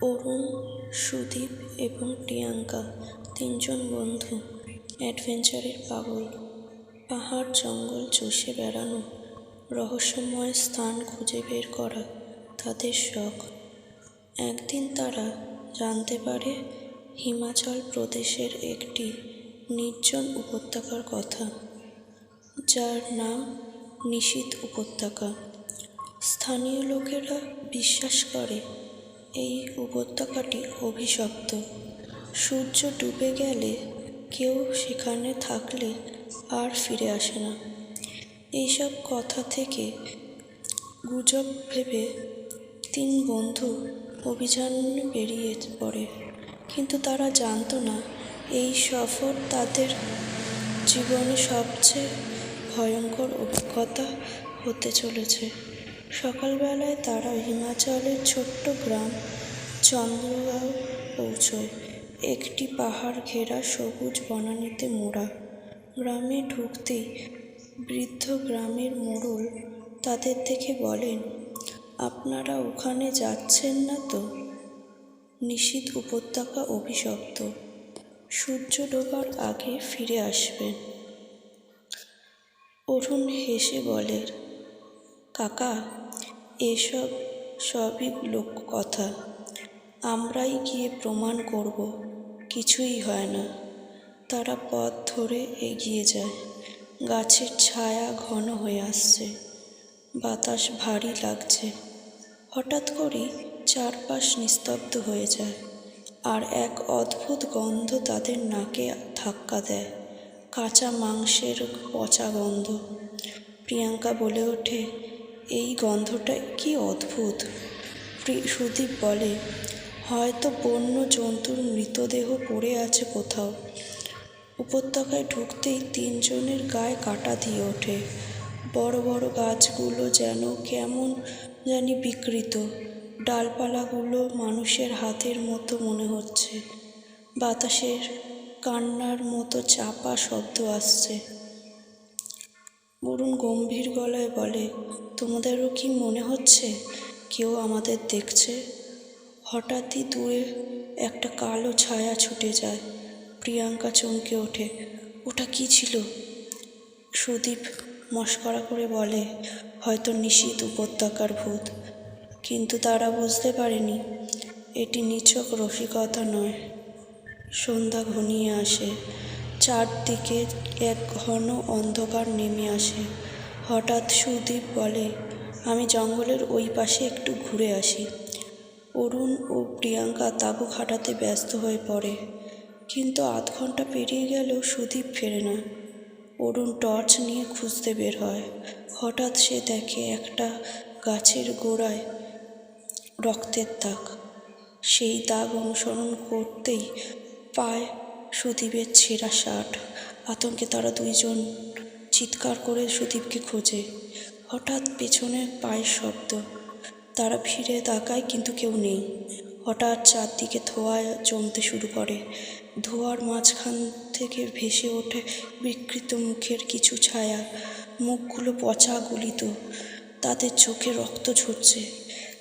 অরুণ, সুদীপ এবং প্রিয়াঙ্কা তিনজন বন্ধু অ্যাডভেঞ্চারের পাগল। পাহাড় জঙ্গল চষে বেড়ানো, রহস্যময় স্থান খুঁজে বের করা তাদের শখ। একদিন তারা জানতে পারে হিমাচল প্রদেশের একটি নির্জন উপত্যকার কথা, যার নাম নিশীথ উপত্যকা। স্থানীয় লোকেরা বিশ্বাস করে এই উপত্যকাটি অভিশপ্ত। সূর্য ডুবে গেলে কেউ সেখানে থাকলে আর ফিরে আসে না। এইসব কথা থেকে গুজব ভেবে তিন বন্ধু অভিযানে বেরিয়ে পড়ে, কিন্তু তারা জানতো না এই সফর তাদের জীবনে সবচেয়ে ভয়ঙ্কর অভিজ্ঞতা হতে চলেছে। সকালবেলায় তারা হিমাচলের ছোট্ট গ্রাম চন্দ্রগাঁও পৌঁছয়, একটি পাহাড় ঘেরা সবুজ বনানীতে মোড়া। গ্রামে ঢুকতেই বৃদ্ধ গ্রামের মোড়ল তাদের দেখে বলেন, আপনারা ওখানে যাচ্ছেন না তো? নিশীথ উপত্যকা অভিশপ্ত, সূর্য ডোবার আগে ফিরে আসবেন। অরুণ হেসে বলে, কাকা, এসব সবই লোককথা। আমরাই গিয়ে প্রমাণ করব কিছুই হয় না। তারা পথ ধরে এগিয়ে যায়। গাছের ছায়া ঘন হয়ে আসছে, বাতাস ভারী লাগছে। হঠাৎ করেই চারপাশ নিস্তব্ধ হয়ে যায়, আর এক অদ্ভুত গন্ধ তাদের নাকে ধাক্কা দেয়, কাঁচা মাংসের পচা গন্ধ। প্রিয়াঙ্কা বলে ওঠে, এই গন্ধটা কি অদ্ভুত। সুদীপ বলে, হয়তো বন্য জন্তুর মৃতদেহ পড়ে আছে কোথাও। উপত্যকায় ঢুকতেই তিনজনের গায়ে কাঁটা দিয়ে ওঠে। বড় বড় গাছগুলো যেন কেমন জানি বিকৃত, ডালপালাগুলো মানুষের হাতের মতো মনে হচ্ছে। বাতাসের কান্নার মতো চাপা শব্দ আসছে। অরুণ গম্ভীর গলায় বলে, তোমাদেরও কি মনে হচ্ছে কেউ আমাদের দেখছে? হঠাৎই দূরে একটা কালো ছায়া ছুটে যায়। প্রিয়াঙ্কা চমকে ওঠে, ওটা কি ছিল? সুদীপ মশকরা করে বলে, হয়তো নিশীথ উপত্যকার ভূত। কিন্তু তারা বুঝতে পারেনি এটি নিছক রসিকতা নয়। সন্ধ্যা ঘনিয়ে আসে, চারদিকে এক ঘন অন্ধকার নেমে আসে। হঠাৎ সুদীপ বলে, আমি জঙ্গলের ওই পাশে একটু ঘুরে আসি। অরুণ ও প্রিয়াঙ্কা তাঁবু খাটাতে ব্যস্ত হয়ে পড়ে, কিন্তু আধ ঘন্টা পেরিয়ে গেলেও সুদীপ ফেরে না। অরুণ টর্চ নিয়ে খুঁজতে বের হয়। হঠাৎ সে দেখে একটা গাছের গোড়ায় রক্তের দাগ। সেই দাগ অনুসরণ করতেই পায় সুদীপের ছেঁড়া শার্ট। আতঙ্কে তারা দুইজন চিৎকার করে সুদীপকে খোঁজে। হঠাৎ পেছনে পায়ের শব্দ। তারা ফিরে তাকায়, কিন্তু কেউ নেই। হঠাৎ চারদিকে ধোঁয়া জমতে শুরু করে। ধোঁয়ার মাঝখান থেকে ভেসে ওঠে বিকৃত মুখের কিছু ছায়া। মুখগুলো পচা গলিত, তাদের চোখে রক্ত ঝরছে।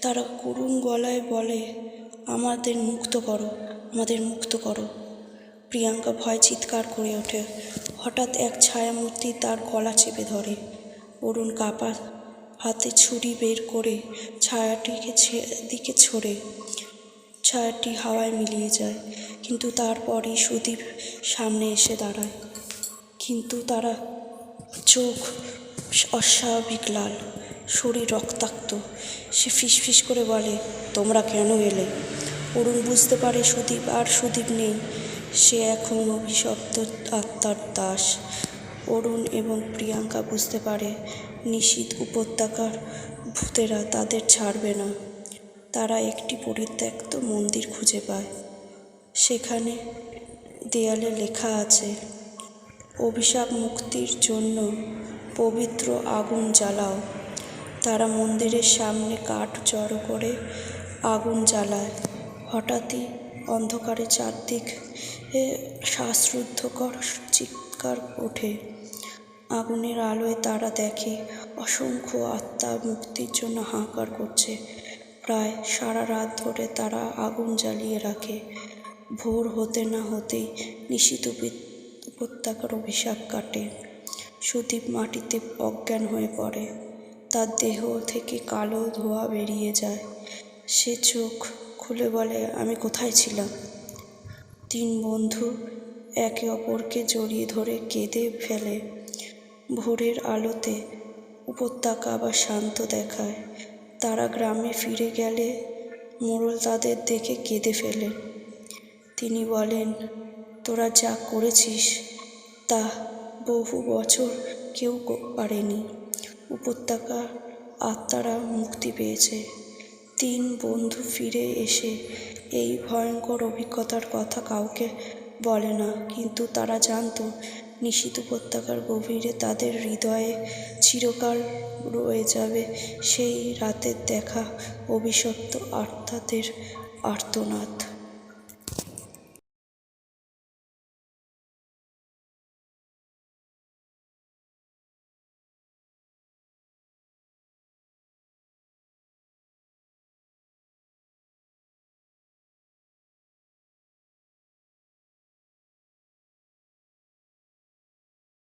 তারা করুণ গলায় বলে, আমাদের মুক্ত করো, আমাদের মুক্ত করো। প্রিয়াঙ্কা ভয়ে চিৎকার করে ওঠে। হঠাৎ এক ছায়ামূর্তি তার গলা চেপে ধরে। অরুণ কাপা হাতে ছুরি বের করে ছায়াটিকে দিকে ছোড়ে। ছায়াটি হাওয়ায় মিলিয়ে যায়, কিন্তু তারপরই সুদীপ সামনে এসে দাঁড়ায়। কিন্তু তারা চোখ অস্বাভাবিক লাল, শরীর রক্তাক্ত। সে ফিসফিস করে বলে, তোমরা কেন এলে? অরুণ বুঝতে পারে সুদীপ নেই, সে এখন অভিশপ্ত আত্মার দাস। অরুণ এবং প্রিয়াঙ্কা বুঝতে পারে নিশীথ উপত্যকার ভূতেরা তাদের ছাড়বে না। তারা একটি পরিত্যক্ত মন্দির খুঁজে পায়। সেখানে দেয়ালে লেখা আছে, অভিশাপ মুক্তির জন্য পবিত্র আগুন জ্বালাও। তারা মন্দিরের সামনে কাঠ জড়ো করে আগুন জ্বালায়। হঠাৎই অন্ধকারে চারদিকে শ্বাসরুদ্ধকর চিৎকার ওঠে। আগুনের আলোয় তারা দেখে অসংখ্য আত্মা মুক্তির জন্য হাহাকার করছে। প্রায় সারা রাত ধরে তারা আগুন জ্বালিয়ে রাখে। ভোর হতে না হতেই নিশীথ উপত্যকার অভিশাপ কাটে। সুদীপ মাটিতে অজ্ঞান হয়ে পড়ে। তার দেহ থেকে কালো ধোঁয়া বেরিয়ে যায়। সে চোখ খুলে বলে, আমি কোথায় ছিলাম? তিন বন্ধু একে অপরকে জড়িয়ে ধরে কেঁদে ফেলে। ভোরের আলোতে উপত্যকা আবার শান্ত দেখায়। তারা গ্রামে ফিরে গেলে মোড়ল তাদের দেখে কেঁদে ফেলেন। তিনি বলেন, তোরা যা করেছিস তা বহু বছর কেউ পারেনি। উপত্যকার আত্মারা মুক্তি পেয়েছে। তিন বন্ধু ফিরে এসে এই ভয়ঙ্কর অভিজ্ঞতার কথা কাউকে বলে না, কিন্তু তারা জানত নিশীথ উপত্যকার গভীরে তাদের হৃদয়ে চিরকাল রয়ে যাবে সেই রাতের দেখা অভিশপ্ত আত্মাদের আর্তনাদ।